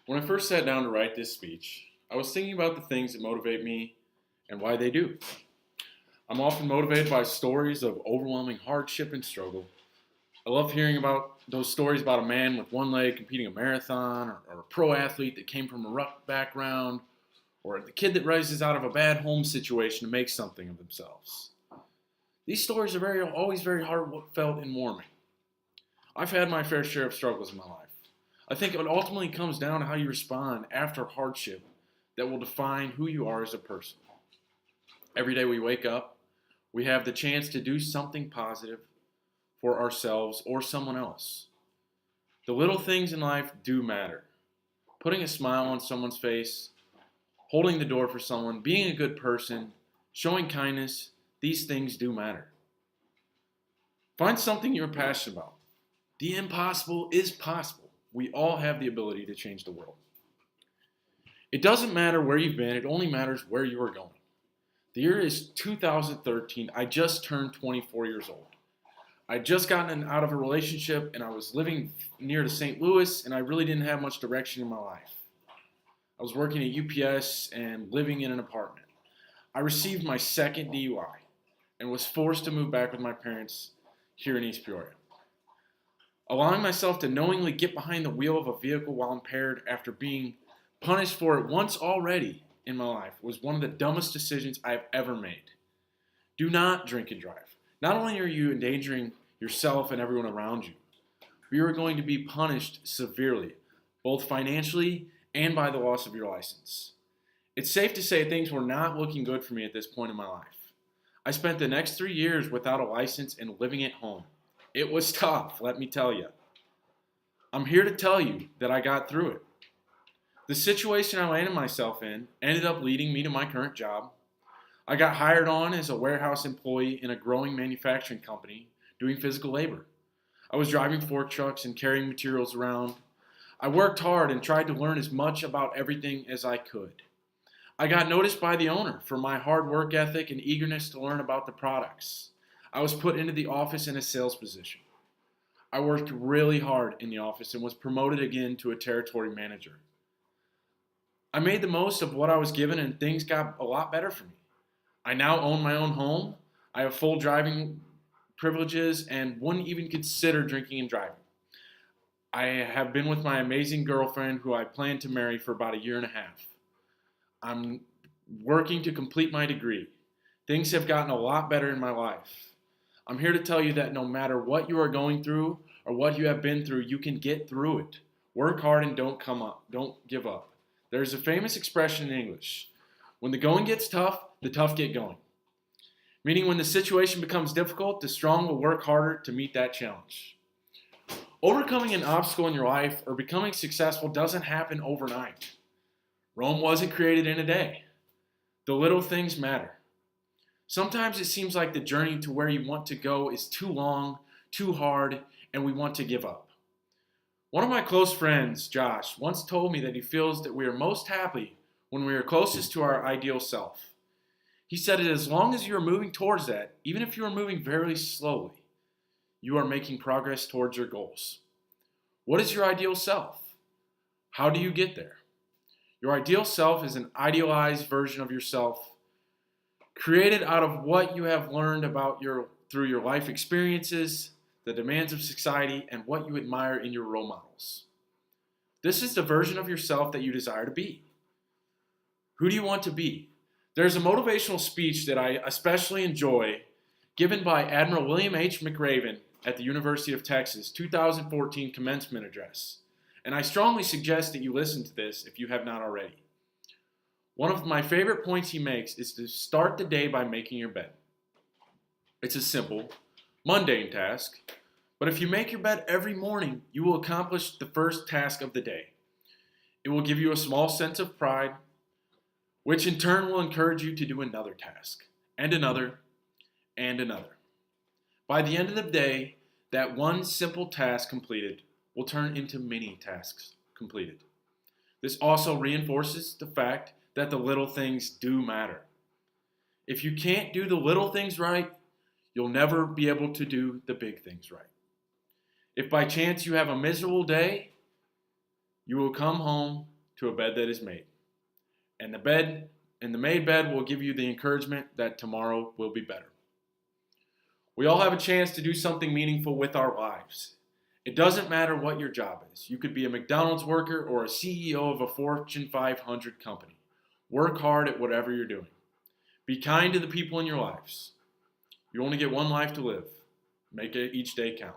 When I first sat down to write this speech, I was thinking about the things that motivate me and why they do. I'm often motivated by stories of overwhelming hardship and struggle. I love hearing about those stories about a man with one leg competing a marathon, or a pro athlete that came from a rough background, or the kid that rises out of a bad home situation to make something of themselves. These stories are always very heartfelt and warming. I've had my fair share of struggles in my life. I think it ultimately comes down to how you respond after hardship that will define who you are as a person. Every day we wake up, we have the chance to do something positive for ourselves or someone else. The little things in life do matter. Putting a smile on someone's face, holding the door for someone, being a good person, showing kindness, these things do matter. Find something you're passionate about. The impossible is possible. We all have the ability to change the world. It doesn't matter where you've been, it only matters where you are going. The year is 2013. I just turned 24 years old. I'd just gotten out of a relationship and I was living near to St. Louis and I really didn't have much direction in my life. I was working at UPS and living in an apartment. I received my second DUI and was forced to move back with my parents here in East Peoria. Allowing myself to knowingly get behind the wheel of a vehicle while impaired after being punished for it once already in my life was one of the dumbest decisions I've ever made. Do not drink and drive. Not only are you endangering yourself and everyone around you, you are going to be punished severely, both financially and by the loss of your license. It's safe to say things were not looking good for me at this point in my life. I spent the next 3 years without a license and living at home. It was tough, let me tell you. I'm here to tell you that I got through it. The situation I landed myself in ended up leading me to my current job. I got hired on as a warehouse employee in a growing manufacturing company doing physical labor. I was driving fork trucks and carrying materials around. I worked hard and tried to learn as much about everything as I could. I got noticed by the owner for my hard work ethic and eagerness to learn about the products. I was put into the office in a sales position. I worked really hard in the office and was promoted again to a territory manager. I made the most of what I was given and things got a lot better for me. I now own my own home. I have full driving privileges and wouldn't even consider drinking and driving. I have been with my amazing girlfriend who I plan to marry for about a year and a half. I'm working to complete my degree. Things have gotten a lot better in my life. I'm here to tell you that no matter what you are going through or what you have been through, you can get through it. Work hard and don't give up. There's a famous expression in English. When the going gets tough, the tough get going. Meaning when the situation becomes difficult, the strong will work harder to meet that challenge. Overcoming an obstacle in your life or becoming successful doesn't happen overnight. Rome wasn't created in a day. The little things matter. Sometimes it seems like the journey to where you want to go is too long, too hard, and we want to give up. One of my close friends, Josh, once told me that he feels that we are most happy when we are closest to our ideal self. He said that as long as you are moving towards that, even if you are moving very slowly, you are making progress towards your goals. What is your ideal self? How do you get there? Your ideal self is an idealized version of yourself created out of what you have learned through your life experiences, the demands of society, and what you admire in your role models. This is the version of yourself that you desire to be. Who do you want to be? There's a motivational speech that I especially enjoy given by Admiral William H. McRaven at the University of Texas, 2014 commencement address. And I strongly suggest that you listen to this if you have not already. One of my favorite points he makes is to start the day by making your bed. It's a simple, mundane task, but if you make your bed every morning, you will accomplish the first task of the day. It will give you a small sense of pride, which in turn will encourage you to do another task, and another, and another. By the end of the day, that one simple task completed will turn into many tasks completed. This also reinforces the fact that the little things do matter. If you can't do the little things right, you'll never be able to do the big things right. If by chance you have a miserable day, you will come home to a bed that is made. And the made bed will give you the encouragement that tomorrow will be better. We all have a chance to do something meaningful with our lives. It doesn't matter what your job is. You could be a McDonald's worker or a CEO of a Fortune 500 company. Work hard at whatever you're doing. Be kind to the people in your lives. You only get one life to live. Make it each day count.